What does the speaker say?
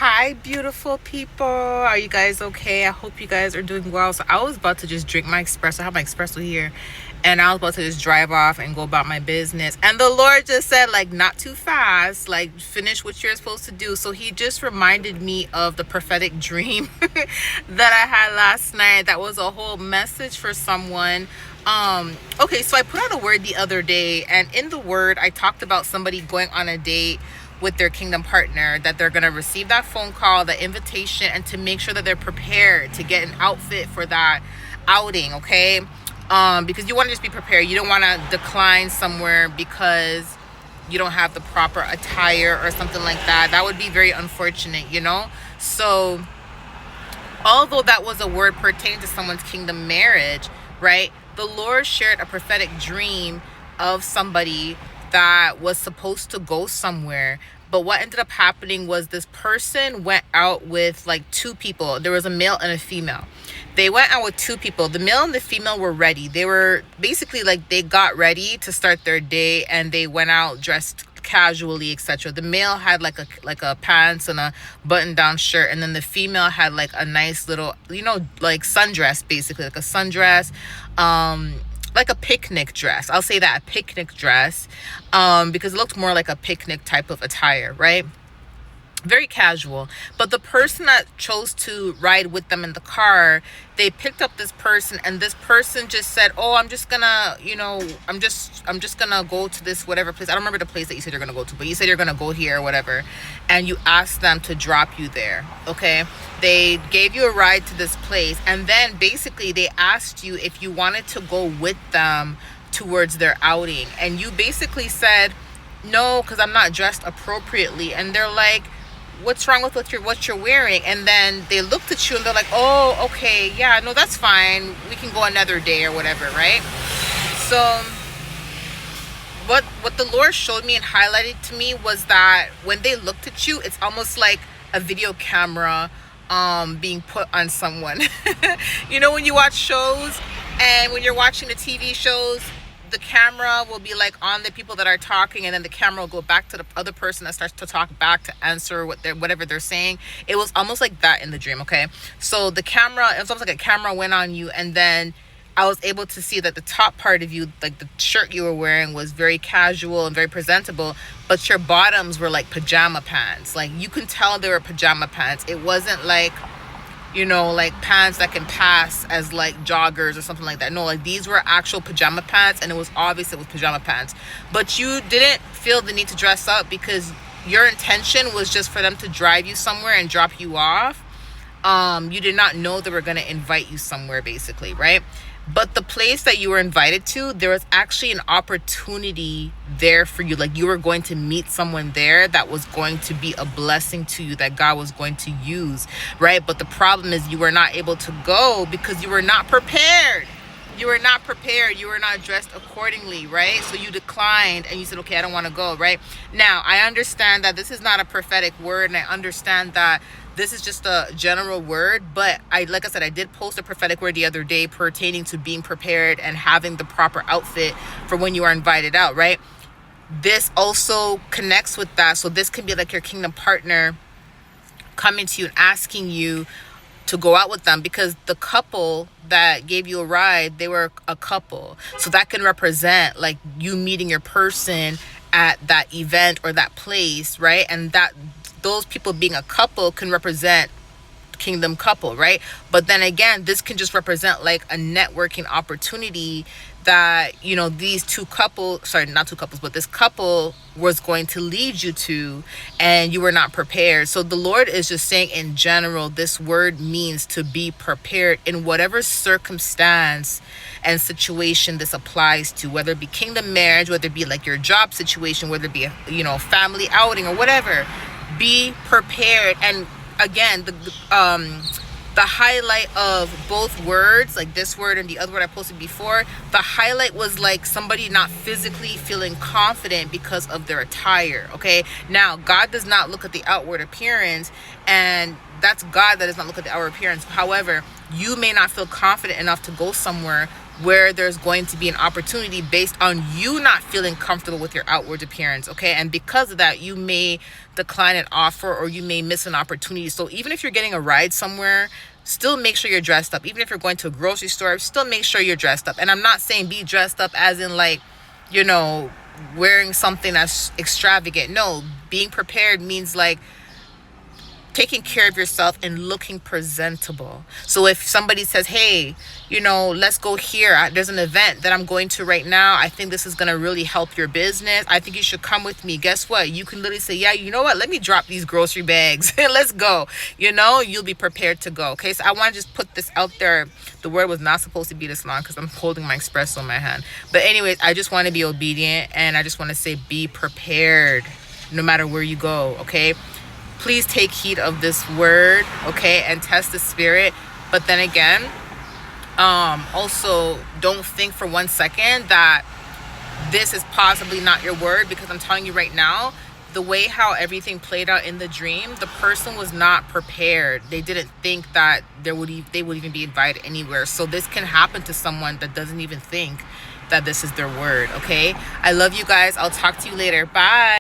Hi, beautiful people. Are you guys okay? I hope you guys are doing well. So, I was about to just drink my espresso. I have my espresso here, and I was about to just drive off and go about my business. And the Lord just said, like, not too fast, like, finish what you're supposed to do. So, He just reminded me of the prophetic dream that I had last night. That was a whole message for someone. Okay, so I put out a word the other day, and in the word, I talked about somebody going on a date with their kingdom partner, that they're going to receive that phone call, the invitation, and to make sure that they're prepared to get an outfit for that outing. Okay, because you want to just be prepared. You don't want to decline somewhere because you don't have the proper attire or something like that. That would be very unfortunate. So although that was a word pertaining to someone's kingdom marriage, right, the Lord shared a prophetic dream of somebody that was supposed to go somewhere. But what ended up happening was this person went out with like two people. There was a male and a female. They went out with two people. The male and the female were ready. They were basically like, they got ready to start their day, and they went out dressed casually, etc. The male had like a pants and a button down shirt, and then the female had like a nice little, like sundress, basically like a sundress, like a picnic dress. I'll say that, a picnic dress, because it looked more like a picnic type of attire, right? Very casual. But the person that chose to ride with them in the car, they picked up this person, and this person just said, oh, I'm just gonna gonna go to this whatever place. I don't remember the place that you said you're gonna go to, but you said you're gonna go here or whatever, and you asked them to drop you there. Okay, they gave you a ride to this place, and then basically they asked you if you wanted to go with them towards their outing, and you basically said no, because I'm not dressed appropriately. And they're like, what's wrong with what you're wearing? And then they looked at you and they're like, oh, okay, yeah, no, that's fine, we can go another day or whatever, right? So what the Lord showed me and highlighted to me was that when they looked at you, it's almost like a video camera being put on someone. When you watch shows, and when you're watching the TV shows, the camera will be like on the people that are talking, and then the camera will go back to the other person that starts to talk back to answer whatever they're saying. It was almost like that in the dream. Okay, so it was almost like a camera went on you, and then I was able to see that the top part of you, like the shirt you were wearing, was very casual and very presentable, but your bottoms were like pajama pants. Like, you can tell they were pajama pants. It wasn't like like pants that can pass as like joggers or something like that. No, like these were actual pajama pants, and it was obvious it was pajama pants. But you didn't feel the need to dress up because your intention was just for them to drive you somewhere and drop you off. You did not know they were going to invite you somewhere, basically, right? But the place that you were invited to, there was actually an opportunity there for you. Like, you were going to meet someone there that was going to be a blessing to you, that God was going to use, right? But the problem is you were not able to go because you were not prepared. You were not prepared. You were not dressed accordingly, right? So you declined and you said, okay, I don't want to go, right? Now, I understand that this is not a prophetic word, and I understand that this is just a general word, but like I said, I did post a prophetic word the other day pertaining to being prepared and having the proper outfit for when you are invited out, right? This also connects with that. So this can be like your kingdom partner coming to you and asking you to go out with them, because the couple that gave you a ride, they were a couple. So that can represent like you meeting your person at that event or that place, right? And that those people being a couple can represent kingdom couple, right? But then again, this can just represent like a networking opportunity that these two couples, sorry, not two couples, but this couple was going to lead you to, and you were not prepared. So the Lord is just saying, in general, this word means to be prepared in whatever circumstance and situation this applies to, whether it be kingdom marriage, whether it be like your job situation, whether it be a family outing or whatever. Be prepared. And again, the highlight of both words, like this word and the other word I posted before, the highlight was like somebody not physically feeling confident because of their attire. Okay, now God does not look at the outward appearance, and that's God that does not look at the outward appearance. However, you may not feel confident enough to go somewhere where there's going to be an opportunity based on you not feeling comfortable with your outward appearance, okay? And because of that, you may decline an offer or you may miss an opportunity. So even if you're getting a ride somewhere, still make sure you're dressed up. Even if you're going to a grocery store, still make sure you're dressed up. And I'm not saying be dressed up as in like, you know, wearing something that's extravagant. No, being prepared means like taking care of yourself and looking presentable. So if somebody says, hey, you know, let's go here, there's an event that I'm going to right now, I think this is going to really help your business, I think you should come with me. Guess what? You can literally say, yeah, you know what, let me drop these grocery bags and let's go. You know, you'll be prepared to go. Okay, so I want to just put this out there. The word was not supposed to be this long because I'm holding my espresso in my hand. But anyways, I just want to be obedient, and I just want to say be prepared no matter where you go. Okay, please take heed of this word, okay, and test the spirit. But then again, also don't think for 1 second that this is possibly not your word, because I'm telling you right now, the way how everything played out in the dream, the person was not prepared. They didn't think that they would even be invited anywhere. So this can happen to someone that doesn't even think that this is their word. Okay, I love you guys. I'll talk to you later. Bye.